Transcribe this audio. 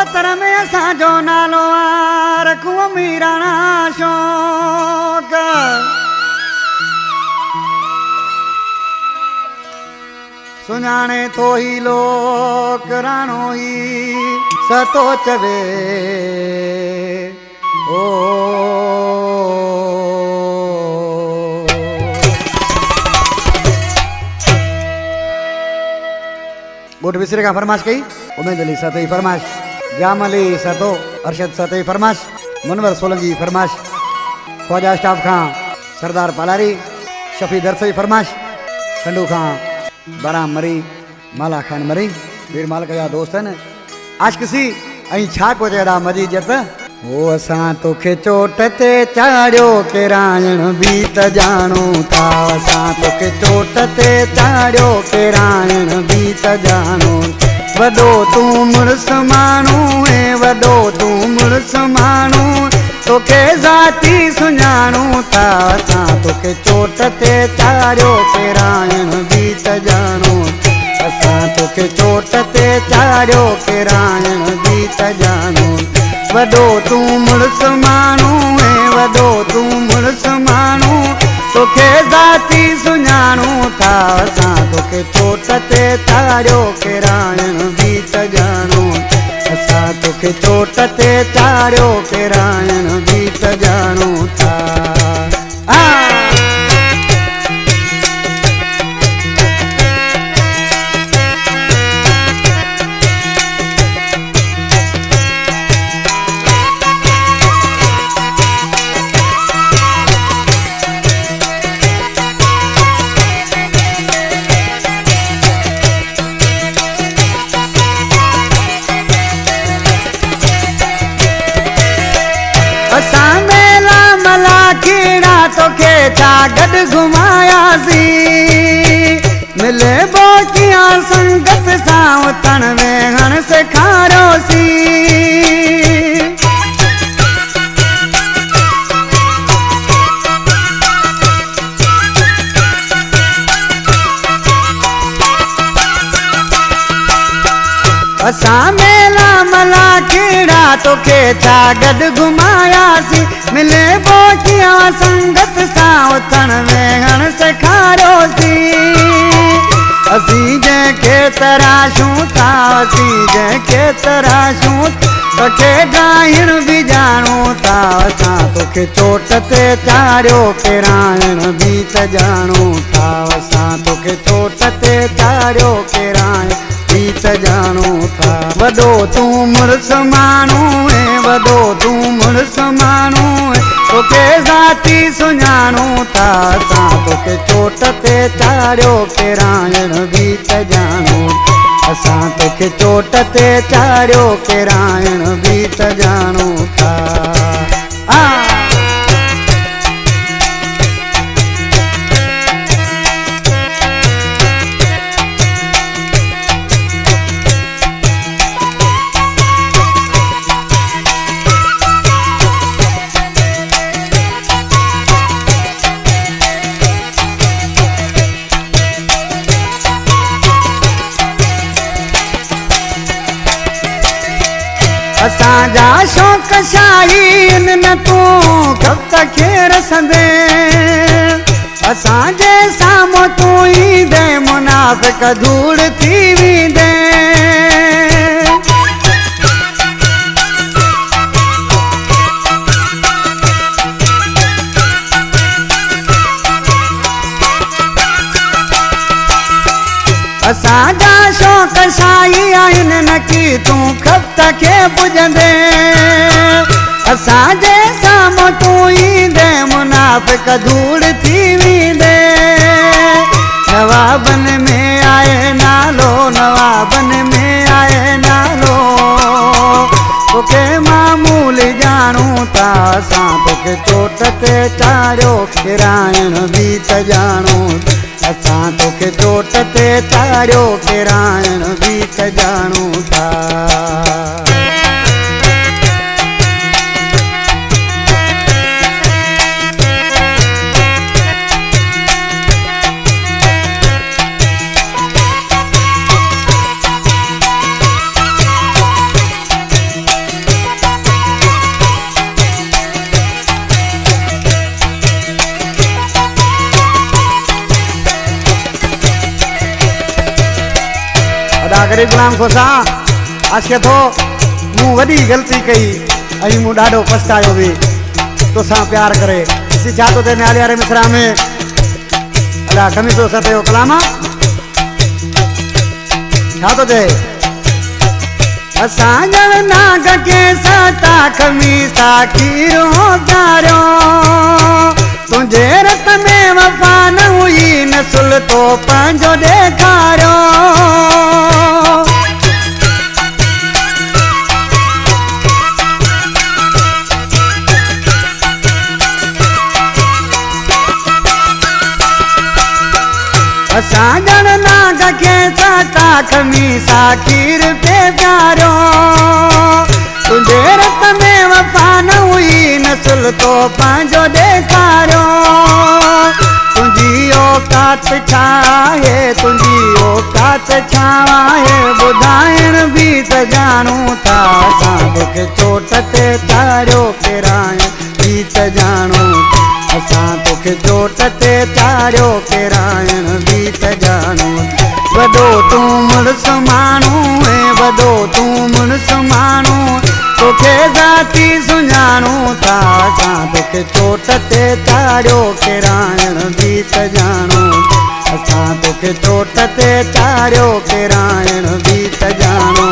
ओतर में असांजो नालो आ रखूं मीराणा शौक़ सुञाणे तो ही लोक राणो ही सतो चवे ओ गोट विसरे का फरमाश कही उमेद अली सतई फरमाश जाम अली सतो अरशद सतई फरमाश मुनवर सोलंकी फरमाश ख्वाजा स्टाफ खां सरदार पालारी शफी दरसई फरमाश संडू खां बराम मरी माला खान मरी वीर मालक जा दोस्त न आज किसी ऐं छा को जड़ा मजी जत ओ असां तोखे चोट ते चाड़ियो केरायण बि त जाणू था असां तोखे चोट ते चाड़ियो केरायण बि त जाणू वॾो तूं मुड़ुस माण्हू ऐं वॾो तूं मुड़ुस माण्हू तोखे ज़ाती सुञाणू था असां तोखे चोट ते चाड़ियो केरायण बि त जाणू असां तोखे चोट ते चाड़ियो केरायण बि त जाणू वॾो तूं मुड़ुस माण्हू ऐं वॾो तूं मुड़ुस माण्हू तोखे ज़ाती सुञाणू था असां तोखे चोट ते चाड़ियो केरायण बि त जाणू असां तोखे चोट ते चाड़ियो केरायण बि त जाणू था असां मेला मला कीड़ा तोखे छा गॾु घुमायासीं मिले बोकिया संगत सां उथण वेहण सेखारियोसीं असां मेला मला कीड़ा तोखे छा गॾु घुमायासीं मिले बोकिया संगत सां उथण वेहण सेखारियोसीं असीं जंहिंखे तराशूं था असीं जंहिंखे तराशूं तोखे ॻाइण बि जाणू था असां तोखे चोट ते चाड़ियो केरायण बि त जाणू था असां तोखे चोट ते चाड़ियो केरायण बि त जाणू था वॾो तूं मुड़ुस माण्हू ऐं वॾो तूं मुड़ुस माण्हू तोखे ज़ाती सुञाणू था असां तोखे चोट ते चाड़ियो केरायण बि त जाणू असां तोखे चोट ते चाड़ियो केरायण बि त जाणू था असांजा शौक़ शाहीन न तूं कब तक रसंदे असांजे साम्हूं तूं ईंदे मुनाफ़िक धूड़ थी वेंदे असांजा शौक़ शाही आहिनि न की तूं खपत खे पुॼंदे असांजे साम्हूं तूं ईंदे मुनाफ़िक धूड़ थी वेंदे नवाबन में आहे नालो नवाबन में आहे नालो तोखे मामूल जाणू था असां तोखे चोट ते चाड़ियो केरायण बि त जाणू असां तोखे चोट ते चाड़ियो केरायण बि त जाणू था गरीब गुलाम खोसा आशके थो मूं वॾी ग़लती कई ऐं मूं ॾाढो पछतायो बि तोसां प्यार करे ॾिसी छा थो थिए न्याले वारे मिसरा में अला खमीसो सतयो कलामा छा थो थिए असां ॼण नाग के सता खमीसा खीरो प्यारो तुंहिंजे रत में वफ़ा न हुई नसुल तो पंहिंजो ॾेखारियो असां ॼण नाग के सता खमीसा खीर पे प्यारो तुंहिंजे रत में वफ़ा न हुई नसुल तो पंहिंजो ॾेखारियो तुंहिंजी औकात छा आहे तुंहिंजी औकात छा आहे ॿुधाइण बि त ॼाणूं था असां तोखे चोट ते चाढ़ियो केराइण बि त ॼाणूं असां तोखे चोट ते चाढ़ियो केराइण बि त ॼाणूं वॾो तूं मुड़ुसु माण्हू ऐं वॾो तूं मुड़ुसु माण्हू तोखे ज़ाती सुञाणूं था असां तोखे चोट ते चाढ़ियो केराइण बि त ॼाणूं असां तोखे चोट ते चाढ़ियो केराइण बि त ॼाणूं